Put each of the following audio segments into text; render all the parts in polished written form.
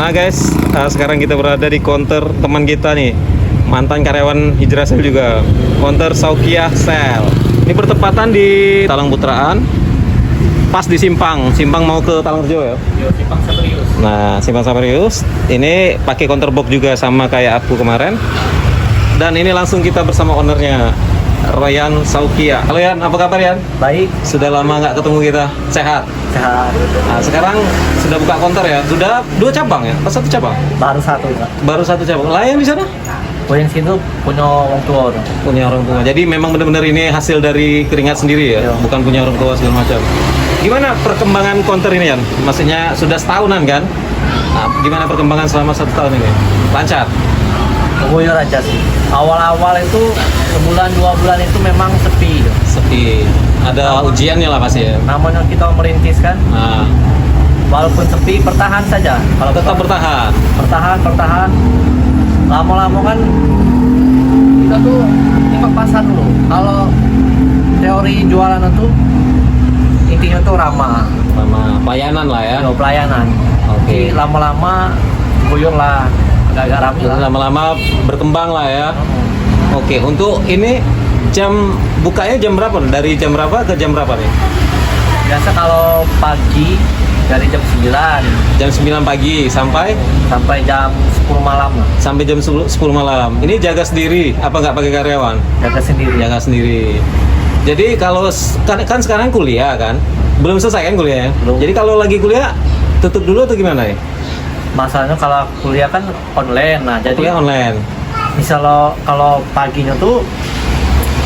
Nah guys, sekarang kita berada di counter teman kita nih, mantan karyawan Hijrah Sale juga, counter Saukia Sale. Ini bertepatan di Talang Putraan, pas di Simpang mau ke Talang Rejo ya. Simpang Saparius. Nah, Simpang Saparius. Ini pakai counter box juga sama kayak aku kemarin. Dan ini langsung kita bersama ownernya, Royan Saukia. Halo Yan, apa kabar Yan? Baik, Sudah lama nggak ketemu kita. Sehat? sehat. Nah, sekarang sudah buka counter ya? Sudah 2 cabang ya? Apa 1 cabang? Baru satu, Pak. Baru 1 cabang. Lain di sana? Oh, yang situ punya orang tua. Punya orang tua. Jadi memang benar-benar ini hasil dari keringat sendiri ya? Iya. Bukan punya orang tua segala macam. Gimana perkembangan counter ini Yan? Maksudnya sudah setahunan kan? Nah, gimana perkembangan selama 1 tahun ini? Lancar? Buyur aja sih. Awal-awal itu sebulan 2 bulan itu memang sepi. Sepi. Ada ujiannya lah pasti ya? Namun yang kita merintis kan, Nah, walaupun sepi bertahan saja. Kalau tetap bertahan. bertahan. Lama-lama kan kita tuh nyimak pasar dulu. Kalau teori jualan itu intinya tuh ramah, Sama pelayanan lah ya? pelayanan. Oke. Jadi lama-lama buyur lah, agak-agak rame lah. Lama-lama berkembang lah ya? Oke, untuk ini jam bukanya jam berapa? Dari jam berapa ke jam berapa nih? Biasa kalau pagi dari jam 9 Jam 9 pagi sampai jam 10 malam lah. sampai jam 10 malam. Ini jaga sendiri apa nggak pakai karyawan? Jaga sendiri. Jaga sendiri. Jadi kalau kan sekarang kuliah kan? Belum selesai kan kuliah ya? Belum. Jadi kalau lagi kuliah tutup dulu atau gimana ya? Masalahnya kalau kuliah kan online. Nah, jadi Kuliah online. misal kalau paginya tuh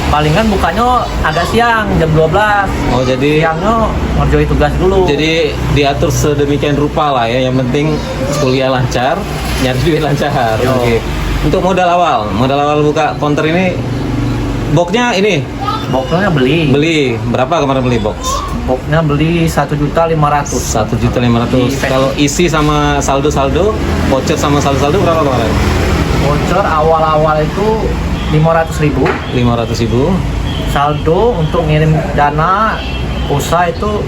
palingan bukanya agak siang jam 12. Oh, jadi Siangnya ngerjain tugas dulu. jadi diatur sedemikian rupa lah ya. Yang penting kuliah lancar, nyari duit lancar. Yo. Oke. Untuk modal awal buka counter ini, boxnya ini boxnya beli. berapa kemarin beli box? Boxnya beli 1.500.000. 1.500.000. Di- Kalau isi sama saldo, voucher sama saldo berapa kemarin? Voucher awal-awal itu 500.000. 500.000. Saldo untuk ngirim dana usaha itu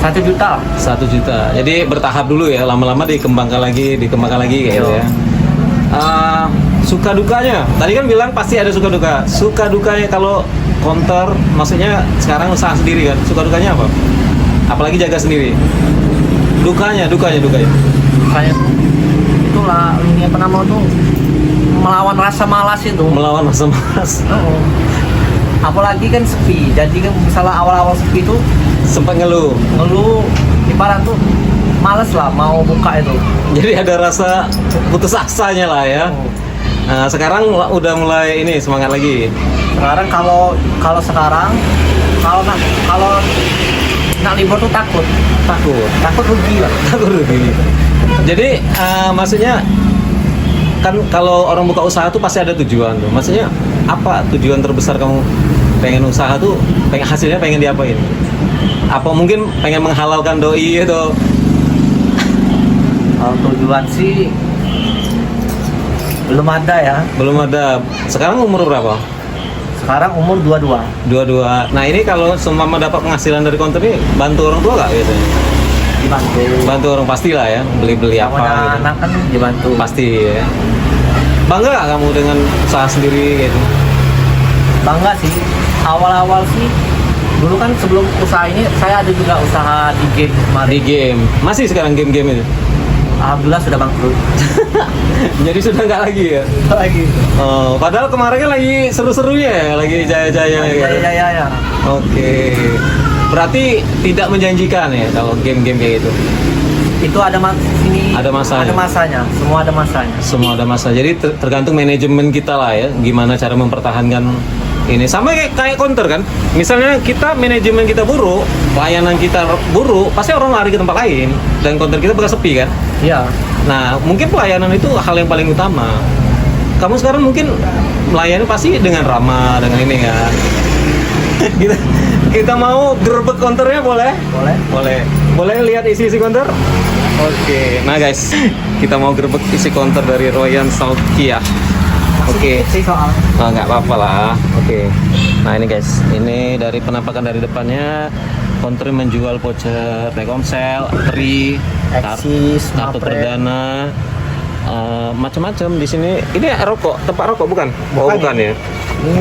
1 juta. 1 juta. Jadi bertahap dulu ya, lama-lama dikembangkan lagi kayak gitu ya. Suka dukanya, tadi kan bilang pasti ada suka duka. Suka dukanya kalau counter, maksudnya sekarang usaha sendiri kan, suka dukanya apa? Apalagi jaga sendiri. Dukanya. Kayak itulah ini apa nama tuh, melawan rasa malas itu. Melawan rasa malas. Oh. Apalagi kan sepi, jadi kan misalnya awal-awal sepi itu Sempat ngeluh. ibarat tuh males lah mau buka itu. Jadi ada rasa putus asanya lah ya. Nah, sekarang udah mulai ini semangat lagi. Sekarang kalau nak libur tuh takut rugi lah. Takut rugi. Jadi maksudnya kan kalau orang buka usaha tuh pasti ada tujuan tuh. Maksudnya apa tujuan terbesar kamu pengen usaha tuh? Hasilnya pengen diapain? Apa mungkin pengen menghalalkan doi atau? Kalau tujuan sih belum ada ya. Belum ada. Sekarang umur berapa? Sekarang umur 22. 22. Nah ini kalau seumpama dapat penghasilan dari counter ini, bantu orang tua nggak biasanya? Dibantu. Bantu orang pastilah ya, beli-beli apa Namanya gitu. anak kan dibantu. Pasti ya. Bangga nggak kamu dengan usaha sendiri gitu? Bangga sih. Awal-awal sih dulu kan sebelum usaha ini saya ada juga usaha di game kemarin. Di game. Masih sekarang game-game itu? Alhamdulillah sudah bangkrut. Jadi sudah nggak lagi ya? Lagi. Oh, padahal kemarin kan lagi seru-serunya ya, lagi jaya-jaya gitu. Ya. Oke. Berarti tidak menjanjikan ya kalau game-game kayak gitu? Itu ada Ada masanya. Ada masanya. Semua ada masanya. Semua ada masa. Jadi tergantung manajemen kita lah ya, gimana cara mempertahankan ini. Sama kayak counter kan. Misalnya kita manajemen kita buruk, pelayanan kita buruk, pasti orang lari ke tempat lain dan counter kita bakal sepi kan. Iya. Nah, mungkin pelayanan itu hal yang paling utama. Kamu sekarang mungkin melayani pasti dengan ramah, dengan ini kan. kita mau gerbek counternya boleh? Boleh lihat isi counter? Oke. Nah guys, kita mau gerbek isi counter dari Royan Saukia. Oke. Sih soal. Oh, nggak apa-apa lah. Oke. Nah ini guys, ini dari penampakan dari depannya, counter menjual voucher Telkomsel, Tri, Eksis, kartu Mapret. perdana, macam-macam di sini. Ini rokok, tempat rokok bukan? Oh Bukan, bukan ya. ya.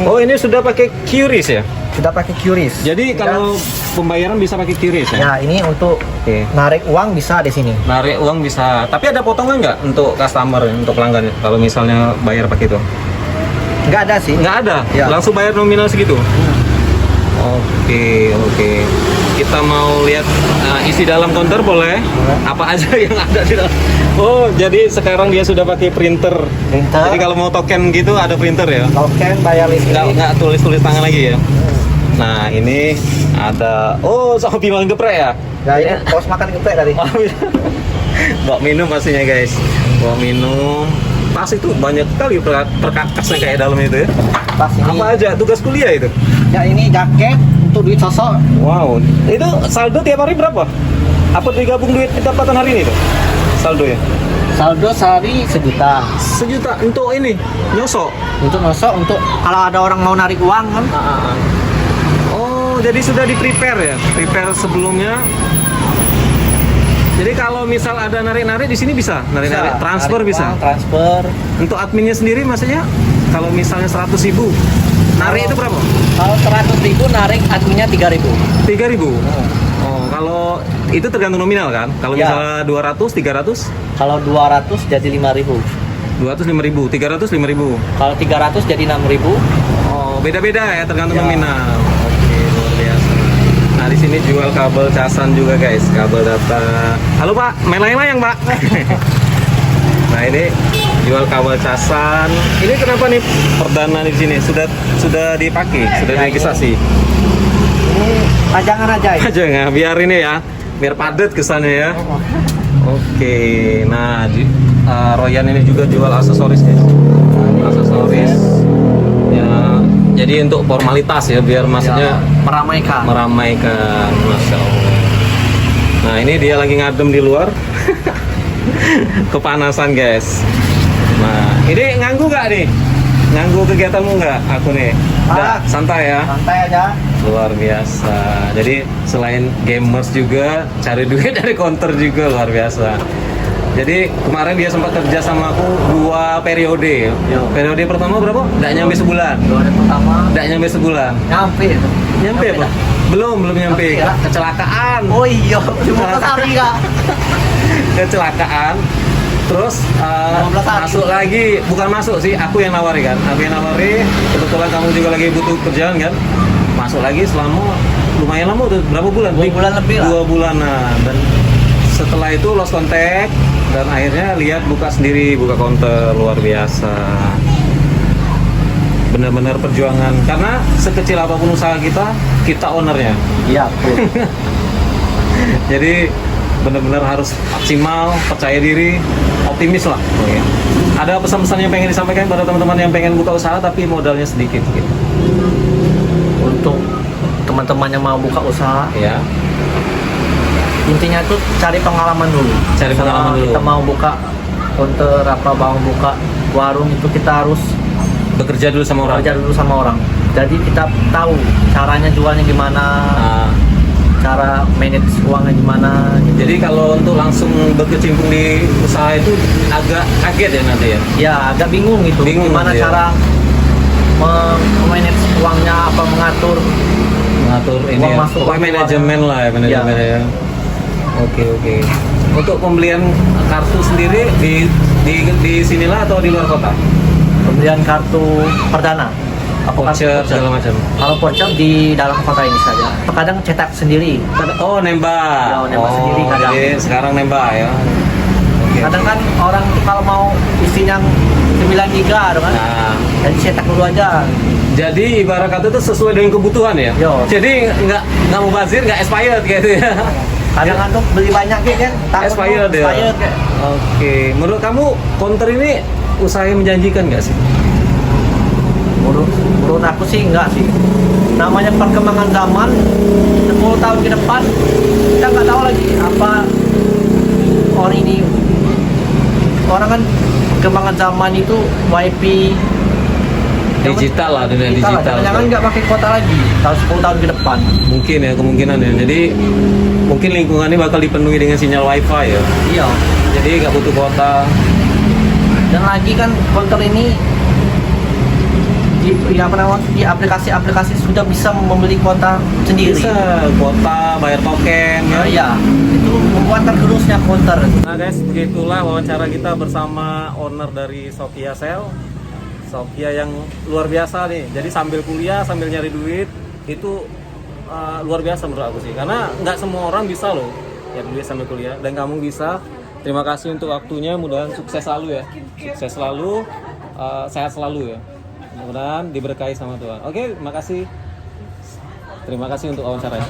Oh ini sudah pakai QRIS ya. Sudah pakai QRIS. Jadi kalau pembayaran bisa pakai QRIS ya. ya ini untuk Oke. narik uang bisa di sini. Narik uang bisa. Tapi ada potongan nggak untuk customer, untuk pelanggan? Kalau misalnya bayar pakai itu? Nggak ada sih. Nggak ada. Ya. Langsung bayar nominal segitu. Oke, oke. Kita mau lihat isi dalam konter boleh? Boleh. Apa aja yang ada di dalam? Oh, jadi sekarang dia sudah pakai printer. Printer. Jadi kalau mau token gitu ada printer ya? Token bayar listrik. Nggak tulis-tulis tangan lagi ya? Nah, ini ada. Oh, sama pimal geprek ya? Ya ini pos makan geprek tadi. Bawa minum pastinya guys. Bawa minum. Pas itu banyak kali perkakasnya kayak dalam itu ya. Pas ini. Apa aja tugas kuliah itu? Ya ini jaket untuk duit sosok. Wow, itu saldo tiap hari berapa? Apa digabung duit pendapatan hari ini tuh? Saldo ya? Saldo sehari 1 juta. 1 juta untuk ini nyosok. Untuk nosok, untuk kalau ada orang mau narik uang kan. Oh, jadi sudah di prepare ya? Prepare sebelumnya. Jadi kalau misal ada narik-narik di sini bisa, narik-narik transfer narik bisa. uang, transfer. Untuk adminnya sendiri maksudnya kalau misalnya 100.000 narik itu berapa? Kalau 100.000 narik adminnya 3.000. 3.000. Oh, kalau itu tergantung nominal kan? Kalau Ya. misalnya 200, 300, Kalau 200 jadi 5.000. 200 5.000, 300 5.000. Kalau 300 jadi 6.000. Oh, beda-beda ya tergantung Ya. nominal. Oke, luar biasa. Nah, di sini jual kabel casan juga guys, kabel data. Halo Pak, main layang-layang Pak. Nah, ini jual kabel casan. Ini kenapa nih perdana di sini? Sudah dipakai, sudah Ya, diregistrasi. Ini pajangan aja ya. Aja nggak, biar ini ya, biar padat kesannya ya. Oke, nah Royan ini juga jual aksesoris nih. Aksesoris. Ya, jadi untuk formalitas ya, biar maksudnya meramaikan. meramaikan, masya Allah. Nah ini dia lagi ngadem di luar, kepanasan guys. Nah ini nganggu nggak nih? Nganggu kegiatanmu nggak? Aku nih, udah santai ya. Santai aja. Luar biasa. Jadi selain gamers juga cari duit dari counter juga luar biasa. Jadi kemarin dia sempat kerja sama aku 2 periode. Yo. Periode pertama berapa? Nggak nyampe sebulan. 2 hari pertama Nggak nyampe sebulan. nyampe. Nyampe apa? dah. Belum nyampe. Nyampe, ya. Kecelakaan. Oh iya, cuma hari Kak. Kecelakaan. Terus 15 hari. masuk lagi, bukan masuk sih, aku yang nawari kan. Aku yang nawari. Kebetulan kamu juga lagi butuh kerjaan kan. Masuk lagi selama lumayan lama udah berapa bulan? 2 bulan lebih lah. 2 bulanan. Dan setelah itu lost contact dan akhirnya lihat buka sendiri, buka counter. Luar biasa. Benar-benar perjuangan, karena sekecil apapun usaha kita ownernya. Iya, betul. Jadi benar-benar harus maksimal, percaya diri, optimis lah. Ada pesan-pesan yang pengen disampaikan pada teman-teman yang pengen buka usaha tapi modalnya sedikit gitu. Untuk teman-teman yang mau buka usaha, Ya, intinya tuh cari pengalaman dulu. Cari pengalaman dulu. Kita mau buka counter apa, mau buka warung, itu kita harus bekerja dulu sama orang. belajar dulu sama orang. Jadi kita tahu caranya jualnya gimana, Nah, cara manage uangnya gimana. jadi kalau untuk langsung berkecimpung di usaha itu agak kaget ya nanti ya. Ya agak bingung gitu. Bingung gimana gitu ya. cara manage uangnya, apa mengatur. Mengatur ini Uang ya. masuk, Pokoknya uang manajemen lah ya, manajemen Ya. ya. Oke. Untuk pembelian kartu sendiri di sinilah atau di luar kota? Pembelian kartu perdana. Voucher segala macam. Kalau voucher di dalam kota ini saja. Terkadang cetak sendiri. Oh, nembak. Ya, nembak sendiri kadang. Jadi sekarang nembak ya. Oke. Kadang kan orang tuh kalau mau isinya 9 giga kan. Nah, Jadi cetak dulu aja. jadi ibarat kata itu sesuai dengan kebutuhan ya. Yo. Jadi nggak mubazir, nggak expired gitu ya. Kadang kan tuh beli banyak kan. takut Expired tuh ya. expired, kayak. Oke. Menurut kamu counter ini usaha yang menjanjikan nggak sih? Menurut aku sih enggak sih. Namanya perkembangan zaman, 10 tahun ke depan kita nggak tahu lagi apa orang ini. Orang kan perkembangan zaman itu wifi Digital lah, dunia digital. Jangan nggak pakai kuota lagi tahun 10 tahun ke depan. Mungkin ya, kemungkinan ya. Jadi mungkin lingkungannya bakal dipenuhi dengan sinyal wifi ya. Iya. Jadi nggak butuh kuota. Dan lagi kan konter ini di aplikasi-aplikasi sudah bisa membeli kuota sendiri. Bisa kuota, bayar token ya. Iya, itu membuat tergerusnya konter. Nah guys, begitulah wawancara kita bersama owner dari Sophia Cell. Sophia yang luar biasa nih. Jadi sambil kuliah, sambil nyari duit, itu luar biasa menurut aku sih. Karena nggak semua orang bisa loh ya duit sambil kuliah. Dan kamu bisa. Terima kasih untuk waktunya. Mudah-mudahan sukses selalu ya. Sukses selalu, sehat selalu ya. Mudah-mudahan diberkahi sama Tuhan. Oke, terima kasih. Terima kasih untuk wawancaranya.